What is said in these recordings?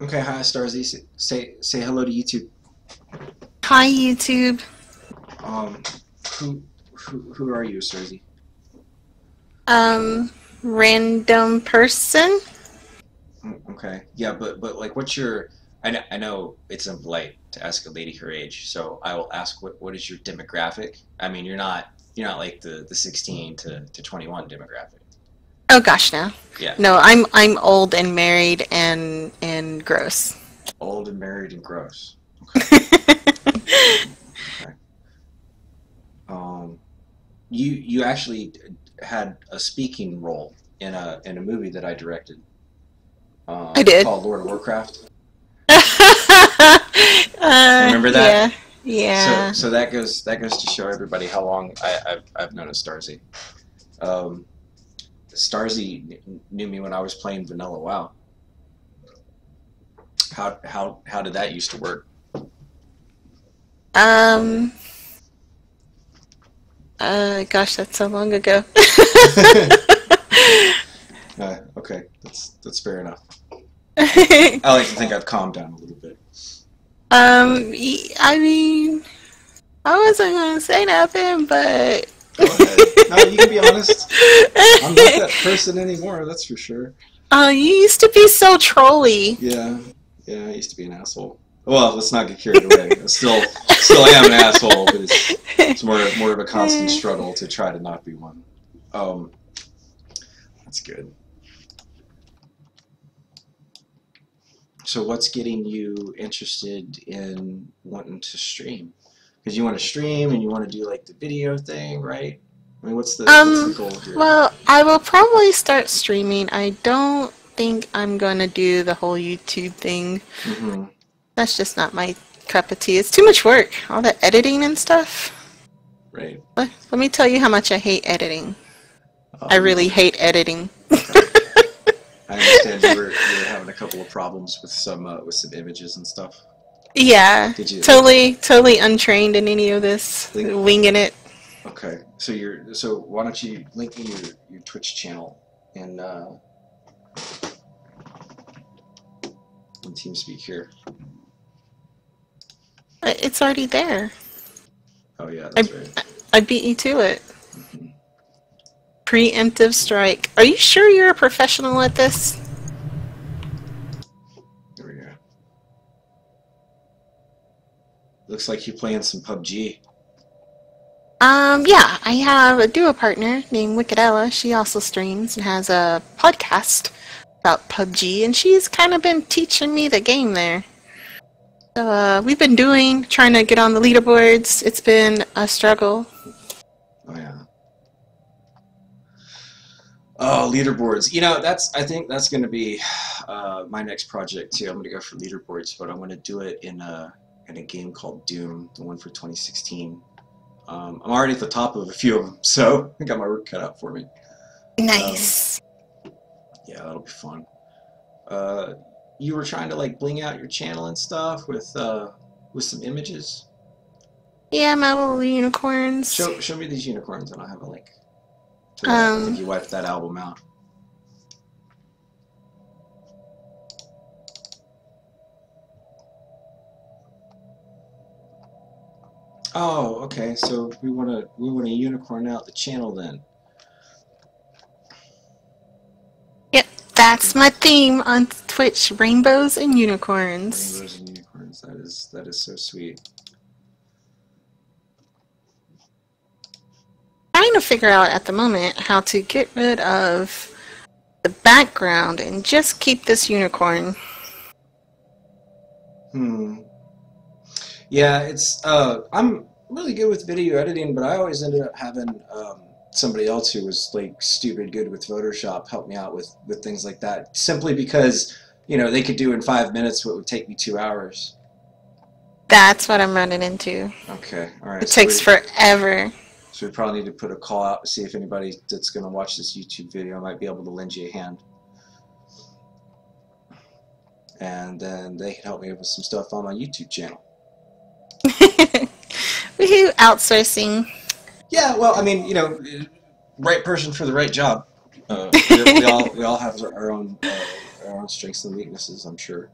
Okay, hi Starzy. Say hello to YouTube. Hi, YouTube. Um, who are you, Starzy? Um, Random person? Okay, yeah, but like, what's your? I know it's impolite to ask a lady her age, so I will ask what is your demographic? I mean, you're not like the 16 to 21 demographic. Oh gosh, no. Yeah, No, I'm old and married and gross. old and married and gross. Okay, okay. Um, you actually had a speaking role in a movie that I directed, I did. called Lord of Warcraft. Remember that? Yeah, So yeah. so that goes to show everybody how long I've known a Starzy. Um, Starzy knew me when I was playing Vanilla WoW. How did that used to work? Um, gosh, that's so long ago. Okay, that's fair enough. I like to think I've calmed down a little bit. I mean, I wasn't gonna say nothing, but. Go ahead. No, you can be honest. I'm not that person anymore. That's for sure. Oh, you used to be so trolly. Yeah, yeah. I used to be an asshole. Well, let's not get carried away. I still am an asshole, but it's more of a constant struggle to try to not be one. Um, that's good. So what's getting you interested in wanting to stream? Because you want to stream and you want to do like the video thing, right? I mean, what's the Um, goal here? well, I will probably start streaming. I don't think I'm gonna do the whole YouTube thing. Hmm. That's just not my cup of tea. It's too much work. All the editing and stuff. Right. Let me tell you how much I hate editing. I Oh really no. hate editing. Okay. I understand you were having a couple of problems with some images and stuff. Yeah, Did you like totally untrained in any of this, link? winging it. Okay. So why don't you link me your Twitch channel in TeamSpeak here? It's already there. Oh yeah, I that's right. I beat you to it. Hmm. Preemptive strike. Are you sure you're a professional at this? There we go. Looks like you're playing some PUBG. Yeah, I have a duo partner named Wickedella. She also streams and has a podcast about PUBG, and she's kind of been teaching me the game there. So, we've been trying to get on the leaderboards. It's been a struggle. Oh yeah. Oh, leaderboards. I think that's going to be my next project too. I'm going to go for leaderboards, but I'm going to do it in a game called Doom, the one for 2016. I'm already at the top of a few of them, so I got my work cut out for me. Um, Nice. yeah, that'll be fun. Uh, you were trying to like bling out your channel and stuff with some images. Yeah, my little unicorns. Show me these unicorns, and I'll have a link to that. I think Um, you wiped that album out. Oh, okay. So we wanna unicorn out the channel then. yep, that's my theme on Twitch: rainbows and unicorns. Rainbows and unicorns. That is so sweet. Trying to figure out at the moment how to get rid of the background and just keep this unicorn. Hmm. Yeah, it's I'm really good with video editing, but I always ended up having somebody else who was like stupid good with Photoshop help me out with things like that. Simply because they could do in 5 minutes what would take me 2 hours. That's what I'm running into. Okay, all right. It So takes we forever. so we probably need to put a call out to see if anybody that's going to watch this YouTube video might be able to lend you a hand, and then they can help me with some stuff on my YouTube channel. Woohoo, outsourcing. Yeah, well, I mean, right person for the right job. We all have our own strengths and weaknesses, I'm sure.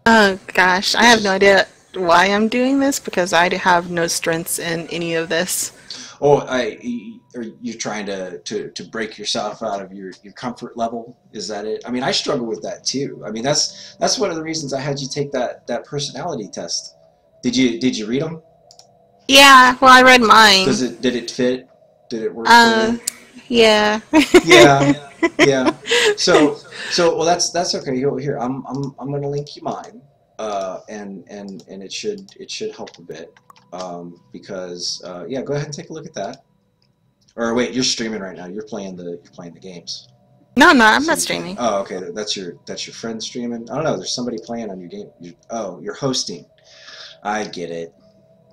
Oh gosh, I It's have no just, idea why I'm doing this because I have no strengths in any of this. oh, are you trying to break yourself out of your comfort level? Is that it? I mean, I struggle with that too. I mean, that's one of the reasons I had you take that personality test. Did you read them? Yeah, well, I read mine. Did it fit? Did it work for Uh, you? yeah. Yeah, yeah. So well, that's okay. Here, I'm gonna link you mine, and it should help a bit, because yeah, go ahead and take a look at that. Or wait, you're streaming right now. You're playing the games. No, no, I'm So not you can't. streaming. Oh, okay. That's your friend streaming. I don't know. There's somebody playing on your game. Oh, you're hosting. I get it.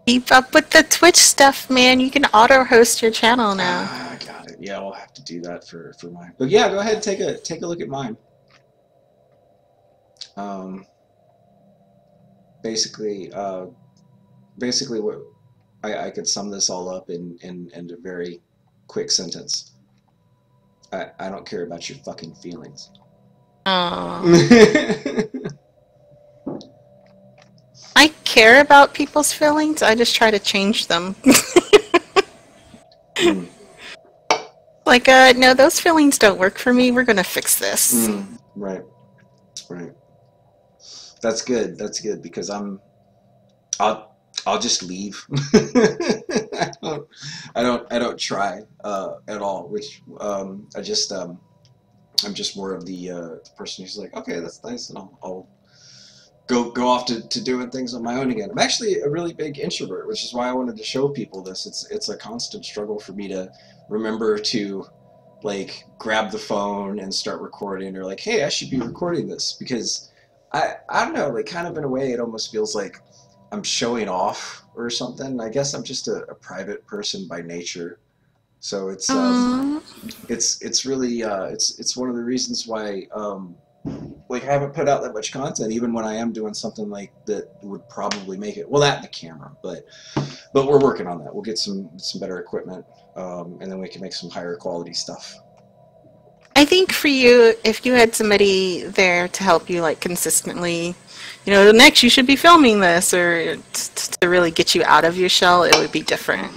Keep up with the Twitch stuff, man. You can auto host your channel now. Ah, I got it. Yeah, we'll have to do that for mine. But yeah, go ahead and take a look at mine. Um, basically, basically what I could sum this all up in a very quick sentence. I don't care about your fucking feelings. Oh. I care about people's feelings. I just try to change them. Mm, Like, no, those feelings don't work for me. We're gonna fix this. right, right. That's good. That's good because I'll just leave. I don't try at all. Which I'm just more of the person who's like, okay, that's nice, and I'll go off to doing things on my own again. I'm actually a really big introvert, which is why I wanted to show people this. It's a constant struggle for me to remember to like grab the phone and start recording, or like, hey, I should be recording this, because I don't know, like kind of in a way it almost feels like I'm showing off or something. I guess I'm just a private person by nature. So Um, it's really it's one of the reasons why like I haven't put out that much content, even when I am doing something like that would probably make it. Well, that and the camera, but we're working on that. We'll get some better equipment, and then we can make some higher quality stuff. I think for you, if you had somebody there to help you, like, consistently, next you should be filming this, or to really get you out of your shell, it would be different.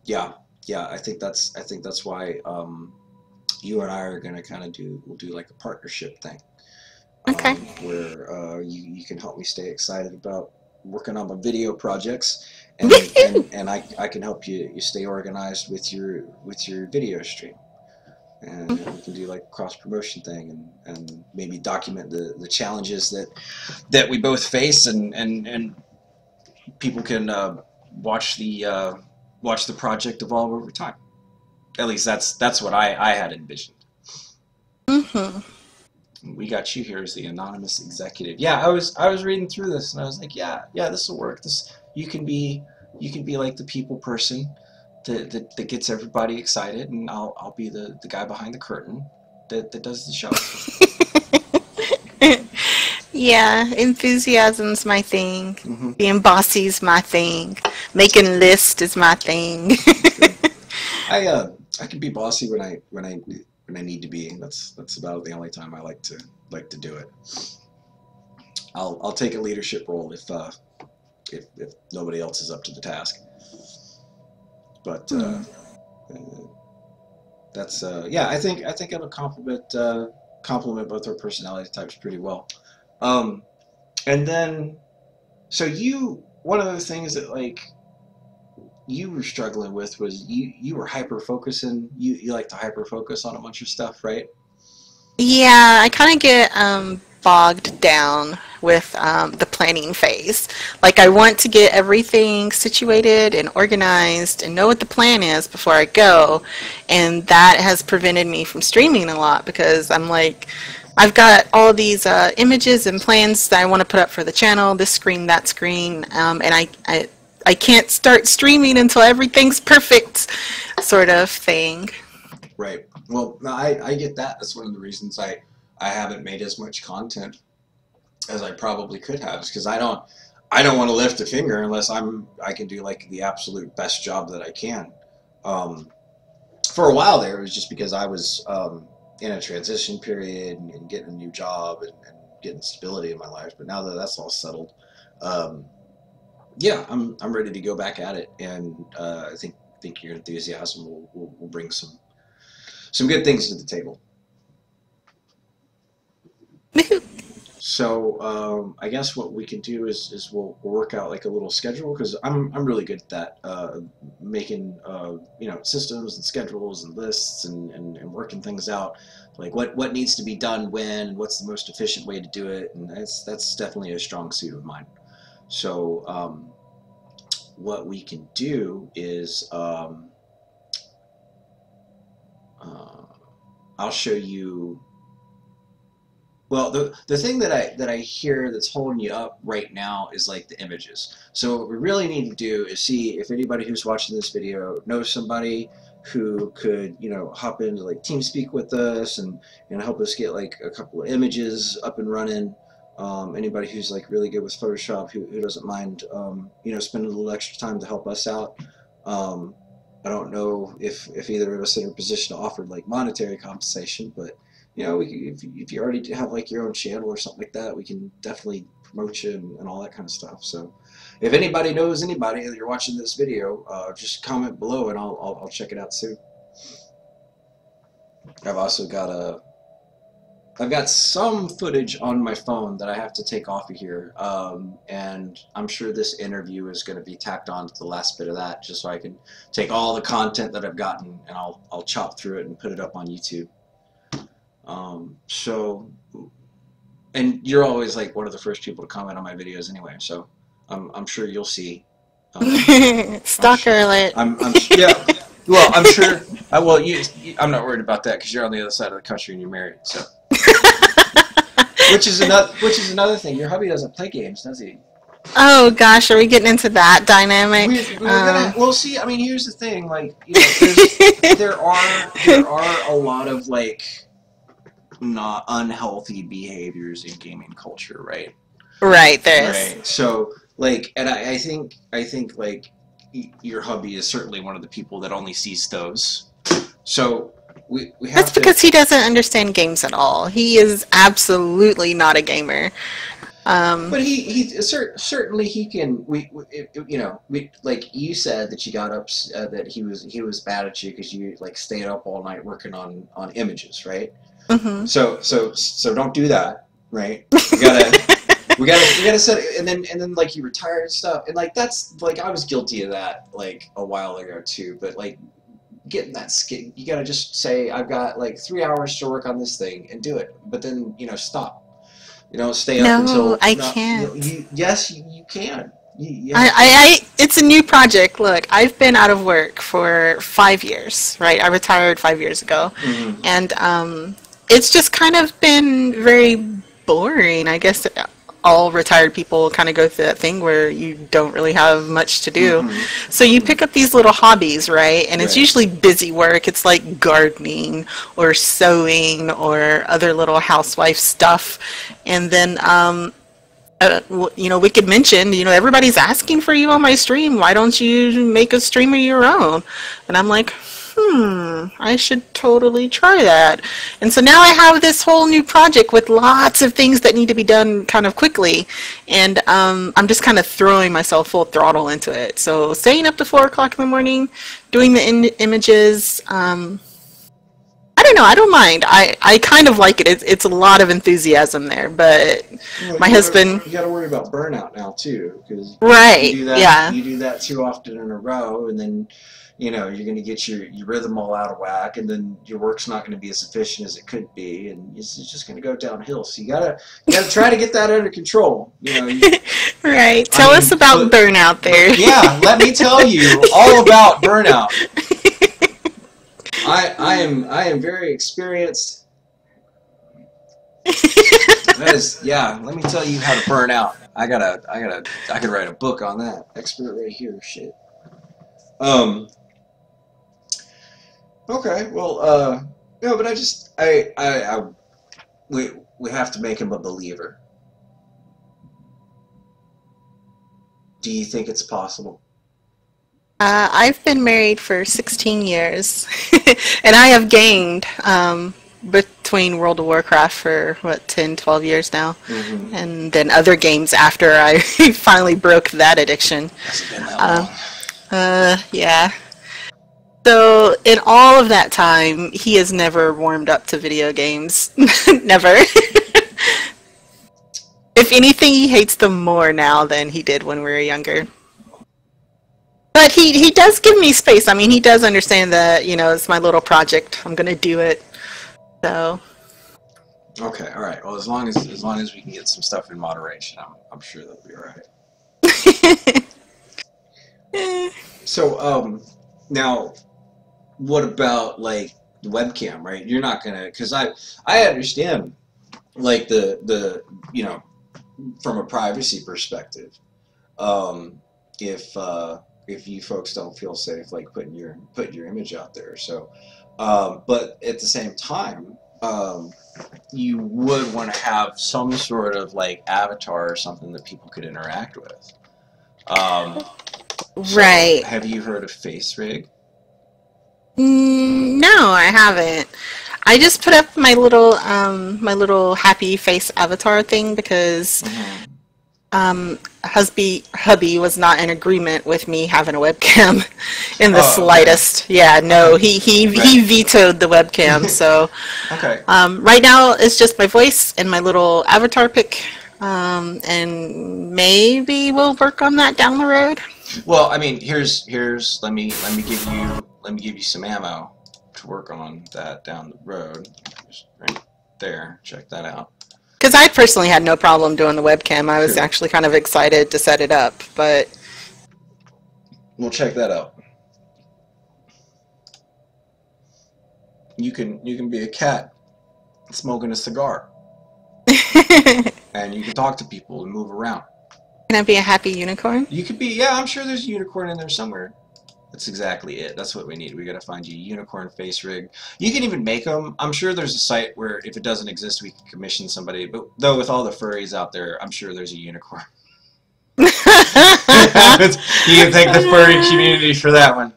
Yeah, yeah. I think that's why you and I are gonna kind of we'll do like a partnership thing, Okay. where you can help me stay excited about working on my video projects, and I can help you stay organized with your video stream, and we can do like a cross promotion thing, and maybe document the challenges that we both face, and people can watch the uh, watch the project evolve over time. At least that's what I had envisioned. hmm We got you here as the anonymous executive. Yeah, I was reading through this, and I was like, yeah, this will work. This you can be like the people person that gets everybody excited, and I'll be the guy behind the curtain that does the show. Yeah, enthusiasm's my thing. Hmm. Being bossy's my thing. Making lists is my thing. That's good. I can be bossy when I need to be. That's about the only time I like to do it. I'll take a leadership role if nobody else is up to the task. But Hmm. that's yeah. I think I would compliment both our personality types pretty well. Um, and then so you one of the things that like you were struggling with was you were hyper focusing. You like to hyper focus on a bunch of stuff, right? Yeah, I kind of get bogged down with the planning phase. Like, I want to get everything situated and organized and know what the plan is before I go. And that has prevented me from streaming a lot because I'm like, I've got all these images and plans that I want to put up for the channel, this screen, that screen, and I can't start streaming until everything's perfect, sort of thing. Right. Well, no, I get that. That's one of the reasons I haven't made as much content as I probably could have, because I don't want to lift a finger unless I can do like the absolute best job that I can. Um, for a while there, it was just because I was in a transition period and getting a new job, and getting stability in my life. But now that that's all settled, yeah, I'm ready to go back at it, and I think your enthusiasm will bring some good things to the table. So I guess what we can do is we'll work out like a little schedule, because I'm really good at that, making systems and schedules and lists and working things out, like what needs to be done when, and what's the most efficient way to do it, and that's definitely a strong suit of mine. So what we can do is I'll show you. Well, the thing that I hear that's holding you up right now is like the images. So what we really need to do is see if anybody who's watching this video knows somebody who could, hop into like TeamSpeak with us and help us get like a couple of images up and running. Anybody who's like really good with Photoshop, who doesn't mind, spending a little extra time to help us out. I don't know if either of us are in a position to offer like monetary compensation, but if you already have like your own channel or something like that, we can definitely promote you and all that kind of stuff. So if anybody knows anybody that you're watching this video, just comment below and I'll check it out too. I've also got I've got some footage on my phone that I have to take off of here, and I'm sure this interview is going to be tacked on to the last bit of that, just so I can take all the content that I've gotten and I'll chop through it and put it up on YouTube. And you're always like one of the first people to comment on my videos anyway, so I'm sure you'll see. Stalker alert. Yeah. Well, I'm sure. I'm not worried about that because you're on the other side of the country and you're married. So, which is another thing. Your hubby doesn't play games, does he? Oh gosh, are we getting into that dynamic? We'll see. I mean, here's the thing. Like, there are a lot of like not unhealthy behaviors in gaming culture, right? Right, there is. Right. So, like, and I think like your hubby is certainly one of the people that only sees those. So we have That's because he doesn't understand games at all. He is absolutely not a gamer. But he certainly he can. We like you said that you got up that he was mad at you because you like stayed up all night working on images, right? Mm-hmm. So don't do that, right? We gotta set it, and then like you retired and stuff, and like that's like I was guilty of that like a while ago too. But like getting that skin, you gotta just say I've got like 3 hours to work on this thing and do it, but then stop. Stay up until. No, I can't. Yes, you can. It's a new project. Look, I've been out of work for 5 years, right? I retired 5 years ago, mm-hmm. and it's just kind of been very boring. I guess all retired people kind of go through that thing where you don't really have much to do. Mm-hmm. So you pick up these little hobbies, right? And it's Right. usually busy work. It's like gardening or sewing or other little housewife stuff. And then, Wicked mentioned, everybody's asking for you on my stream. Why don't you make a stream of your own? And I'm like, I should totally try that. And so now I have this whole new project with lots of things that need to be done kind of quickly. And I'm just kind of throwing myself full throttle into it. So staying up to 4 o'clock in the morning, doing the images, I don't know. I don't mind. I kind of like it. It's a lot of enthusiasm there, but my husband. You got to worry about burnout now too, because right, you do that too often in a row, and then you're going to get your rhythm all out of whack, and then your work's not going to be as efficient as it could be, and it's just going to go downhill. So you gotta try to get that under control. Right. Tell us about burnout there. Yeah, let me tell you all about burnout. I am very experienced. That is, let me tell you how to burn out. I could write a book on that. Expert right here, shit. Okay, well, no, but we have to make him a believer. Do you think it's possible? I've been married for 16 years, and I have gained between World of Warcraft for, what, 10, 12 years now. Mm-hmm. And then other games after I finally broke that addiction. Has it been that long? Yeah. So, in all of that time, he has never warmed up to video games. Never. If anything, he hates them more now than he did when we were younger. But he does give me space. I mean, he does understand that, it's my little project. I'm going to do it. So. Okay, all right. Well, as long as we can get some stuff in moderation, I'm sure that'll be all right. So, now, what about like the webcam? Right? You're not gonna, because I understand, like the from a privacy perspective, if you folks don't feel safe, like putting your image out there. So, but at the same time, you would want to have some sort of like avatar or something that people could interact with. Right. So have you heard of Face Rig? No, I haven't. I just put up my little happy face avatar thing because hubby was not in agreement with me having a webcam in the slightest. Okay. Yeah, no, he vetoed the webcam. So okay. Right now it's just my voice and my little avatar pic, and maybe we'll work on that down the road. Well, I mean, here's let me give you some ammo to work on that down the road. Just right there. Check that out. Because I personally had no problem doing the webcam. I was actually kind of excited to set it up, but we'll check that out. You can be a cat smoking a cigar, and you can talk to people and move around. Can I be a happy unicorn? You could be, yeah, I'm sure there's a unicorn in there somewhere. That's exactly it. That's what we need. We got to find you a unicorn face rig. You can even make them. I'm sure there's a site where if it doesn't exist, we can commission somebody. But though with all the furries out there, I'm sure there's a unicorn. You can thank the furry community for that one.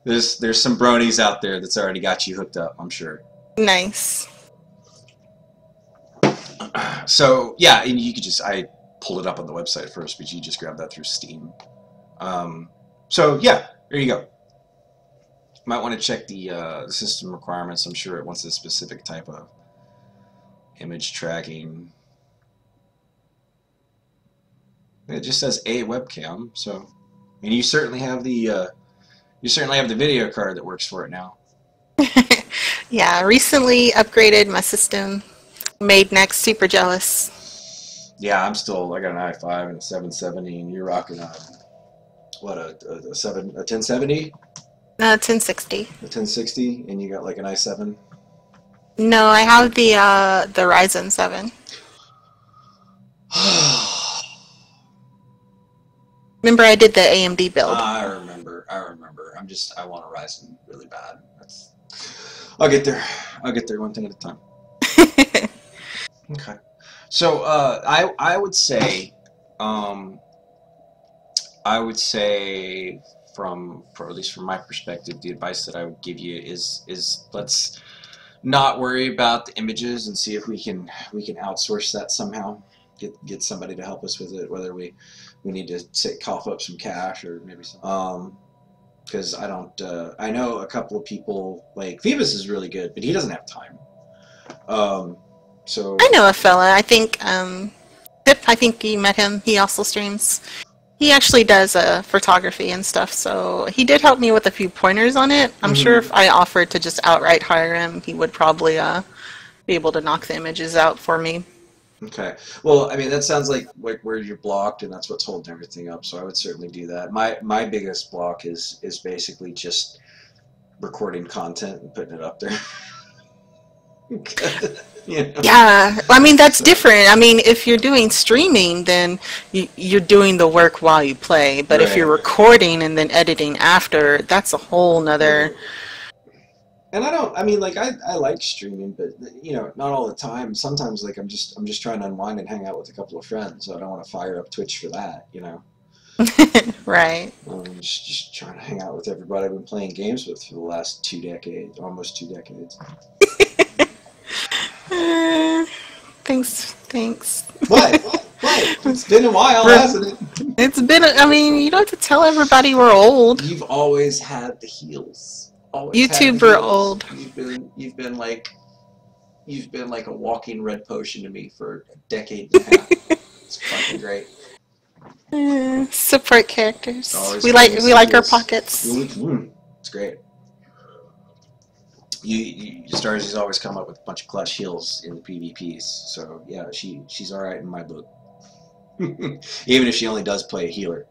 There's some bronies out there that's already got you hooked up, I'm sure. Nice. So yeah, and you could just, I pulled it up on the website first, but you just grab that through Steam. So yeah, there you go. Might want to check the system requirements. I'm sure it wants a specific type of image tracking. It just says a webcam, so, and you certainly have the video card that works for it now. Yeah, recently upgraded my system. Made Next super jealous. Yeah, I got an i5 and a 770, and you're rocking a 1070? 1060. A 1060, and you got like an i7? No, I have the Ryzen 7. Remember I did the AMD build. I remember. I want a Ryzen really bad. I'll get there one thing at a time. Okay. So I would say from at least from my perspective, the advice that I would give you is let's not worry about the images and see if we can outsource that somehow. Get somebody to help us with it, whether we need to cough up some cash or maybe some because I know a couple of people, like Phoebus is really good, but he doesn't have time. So I know a fella, I think Pip, I think you met him, he also streams. He actually does photography and stuff, so he did help me with a few pointers on it. I'm sure if I offered to just outright hire him, he would probably be able to knock the images out for me. Okay. Well, I mean, that sounds like where you're blocked, and that's what's holding everything up, so I would certainly do that. My biggest block is basically just recording content and putting it up there. You know? Yeah, I mean, that's different. I mean, if you're doing streaming, then you're doing the work while you play. But if you're recording and then editing after, that's a whole nother... And I like streaming, but not all the time. Sometimes like I'm just trying to unwind and hang out with a couple of friends, so I don't want to fire up Twitch for that, Right. Just trying to hang out with everybody I've been playing games with for the last 2 decades, almost 2 decades. Uh, thanks. What? What? It's been a while, hasn't it? It's been, I mean, you don't have to tell everybody we're old. You've always had the heels. Always had the YouTube, we're heels. old. You've been like a walking red potion to me for a decade and a half. It's fucking great. Support characters. Always We like our heels. pockets. It's great. Starsy's always come up with a bunch of clutch heals in the PvPs. So yeah, she's all right in my book. Even if she only does play a healer.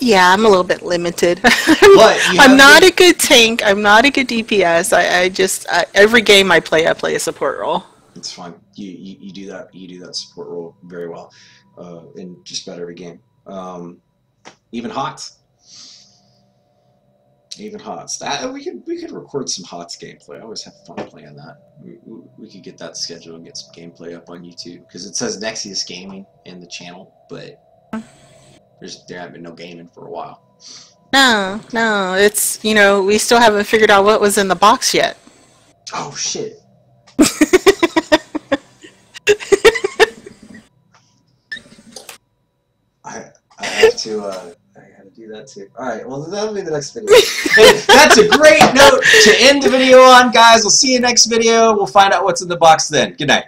Yeah, I'm a little bit limited. But I'm not a good tank. I'm not a good DPS. I just every game I play a support role. It's fun. You do that. You do that support role very well in just about every game. Even HOTS. Even HOTS. We could record some HOTS gameplay. I always have fun playing that. We could get that scheduled and get some gameplay up on YouTube because it says NexiusGaming in the channel, but there haven't been no gaming for a while. No, it's, we still haven't figured out what was in the box yet. Oh shit. I have to I gotta do that too. Alright, well that'll be the next video. And that's a great note to end the video on, guys. We'll see you next video. We'll find out what's in the box then. Good night.